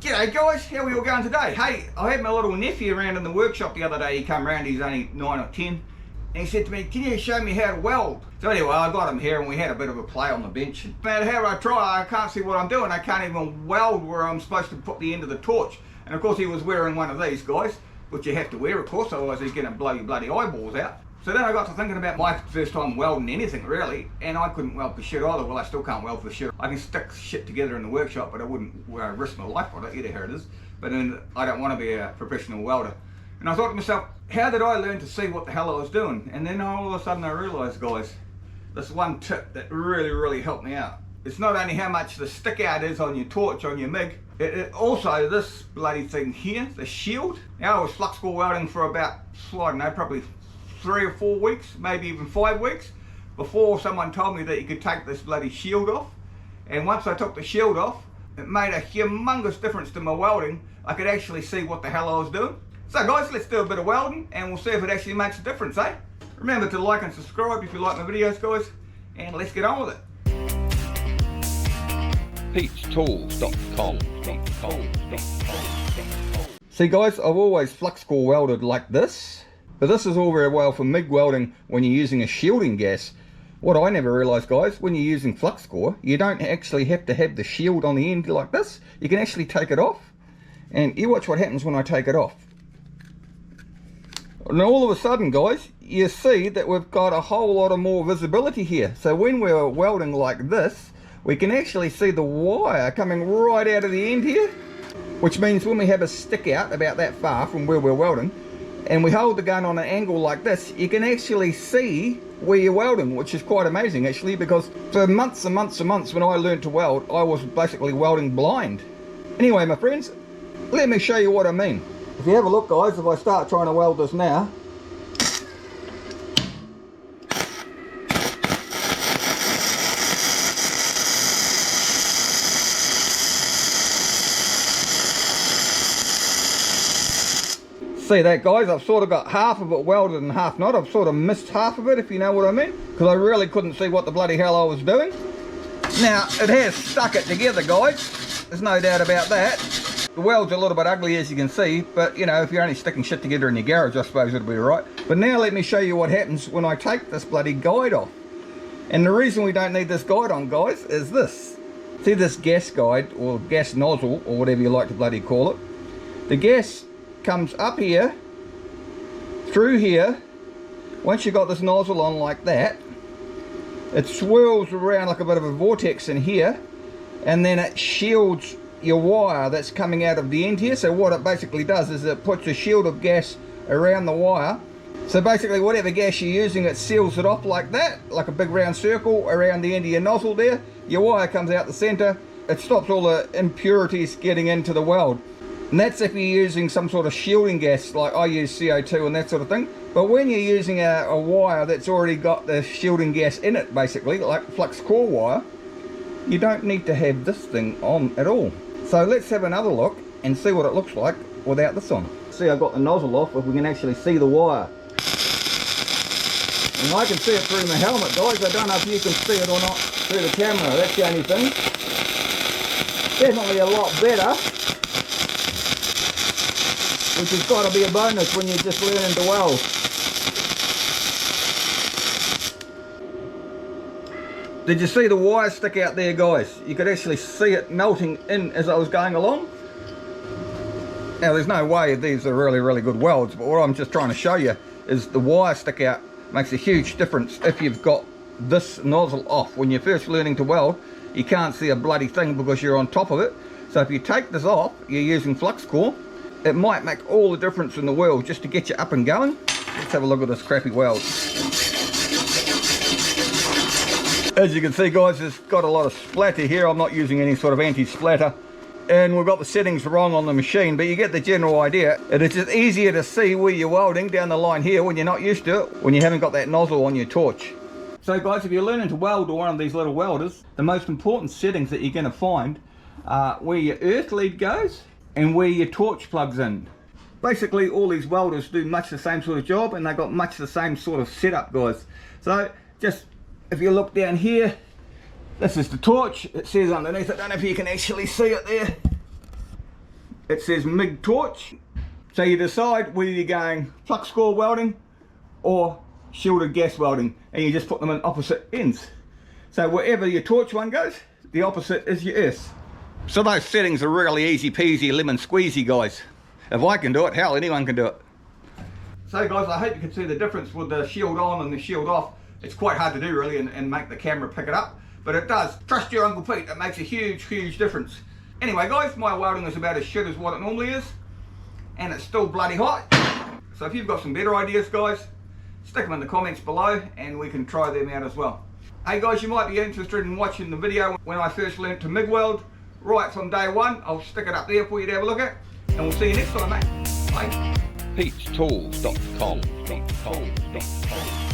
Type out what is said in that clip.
G'day guys, how are we all going today? Hey, I had my little nephew around in the workshop the other day. He come round, he's only 9 or 10. And he said to me, can you show me how to weld? So anyway, I got him here and we had a bit of a play on the bench. No matter how I try, I can't see what I'm doing. I can't even weld where I'm supposed to put the end of the torch. And of course he was wearing one of these guys, which you have to wear of course, otherwise he's going to blow your bloody eyeballs out. So then I got to thinking about my first time welding anything really, and I couldn't weld for shit either. Well, I still can't weld for shit. I can stick shit together in the workshop, but I wouldn't risk my life on it, either here it is. But then I don't want to be a professional welder. And I thought to myself, how did I learn to see what the hell I was doing? And then all of a sudden I realised, guys, this one tip that really helped me out. It's not only how much the stick out is on your torch, on your MIG, it also this bloody thing here, the shield. Now I was flux core welding for about, I don't know, probably 3 or 4 weeks, maybe even 5 weeks, before someone told me that you could take this bloody shield off. And once I took the shield off, it made a humongous difference to my welding. I could actually see what the hell I was doing. So guys, let's do a bit of welding and we'll see if it actually makes a difference, eh? Remember to like and subscribe if you like my videos, guys, and let's get on with it. Pete'sTools.com. See guys, I've always flux core welded like this, but this is all very well for MIG welding when you're using a shielding gas. What I never realised, guys, when you're using flux core, you don't actually have to have the shield on the end like this. You can actually take it off, and you watch what happens when I take it off. And all of a sudden, guys, you see that we've got a whole lot of more visibility here. So when we're welding like this, we can actually see the wire coming right out of the end here, which means when we have a stick out about that far from where we're welding, and we hold the gun on an angle like this, you can actually see where you're welding, which is quite amazing actually, because for months and months and months when I learned to weld, I was basically welding blind. Anyway, my friends, let me show you what I mean. If you have a look, guys, if I start trying to weld this now, see that, guys, I've sort of got half of it welded and half not. I've sort of missed half of it, if you know what I mean, because I really couldn't see what the bloody hell I was doing. Now, it has stuck it together, guys. There's no doubt about that. The weld's a little bit ugly, as you can see, but, you know, if you're only sticking shit together in your garage, I suppose it'll be right. But now let me show you what happens when I take this bloody guide off. And the reason we don't need this guide on, guys, is this. See this gas guide, or gas nozzle, or whatever you like to bloody call it. The gas comes up here, through here. Once you've got this nozzle on like that, it swirls around like a bit of a vortex in here, and then it shields your wire that's coming out of the end here. So what it basically does is it puts a shield of gas around the wire. So basically whatever gas you're using, it seals it off like that, like a big round circle around the end of your nozzle there. Your wire comes out the center. It stops all the impurities getting into the weld. And that's if you're using some sort of shielding gas, like I use CO2 and that sort of thing. But when you're using a wire that's already got the shielding gas in it, basically, like flux core wire, you don't need to have this thing on at all. So let's have another look and see what it looks like without this on. See, I've got the nozzle off, if we can actually see the wire. And I can see it through my helmet, guys. I don't know if you can see it or not through the camera, that's the only thing. Definitely a lot better, which has got to be a bonus when you're just learning to weld. Did you see the wire stick out there, guys? You could actually see it melting in as I was going along. Now there's no way these are really good welds, but what I'm just trying to show you is the wire stick out makes a huge difference if you've got this nozzle off. When you're first learning to weld, you can't see a bloody thing because you're on top of it. So if you take this off, you're using flux core, it might make all the difference in the world just to get you up and going. Let's have a look at this crappy weld. As you can see, guys, it's got a lot of splatter here. I'm not using any sort of anti-splatter. And we've got the settings wrong on the machine, but you get the general idea. It is just easier to see where you're welding down the line here when you're not used to it, when you haven't got that nozzle on your torch. So guys, if you're learning to weld with one of these little welders, the most important settings that you're going to find are where your earth lead goes and where your torch plugs in. Basically all these welders do much the same sort of job, and they've got much the same sort of setup, guys. So just, if you look down here, this is the torch. It says underneath, I don't know if you can actually see it there. it says MIG torch. So you decide whether you're going flux core welding or shielded gas welding, and you just put them in opposite ends. So wherever your torch one goes, the opposite is your earth. So those settings are really easy peasy, lemon squeezy, guys. If I can do it, hell, anyone can do it. So guys, I hope you can see the difference with the shield on and the shield off. It's quite hard to do really and make the camera pick it up, but it does. Trust your Uncle Pete, it makes a huge difference. Anyway guys, my welding is about as shit as what it normally is, and it's still bloody hot. So if you've got some better ideas guys, stick them in the comments below and we can try them out as well. Hey guys, you might be interested in watching the video when I first learnt to MIG weld, right from day one. I'll stick it up there for you to have a look at, and we'll see you next time, mate. Bye. Pete'sTools.com.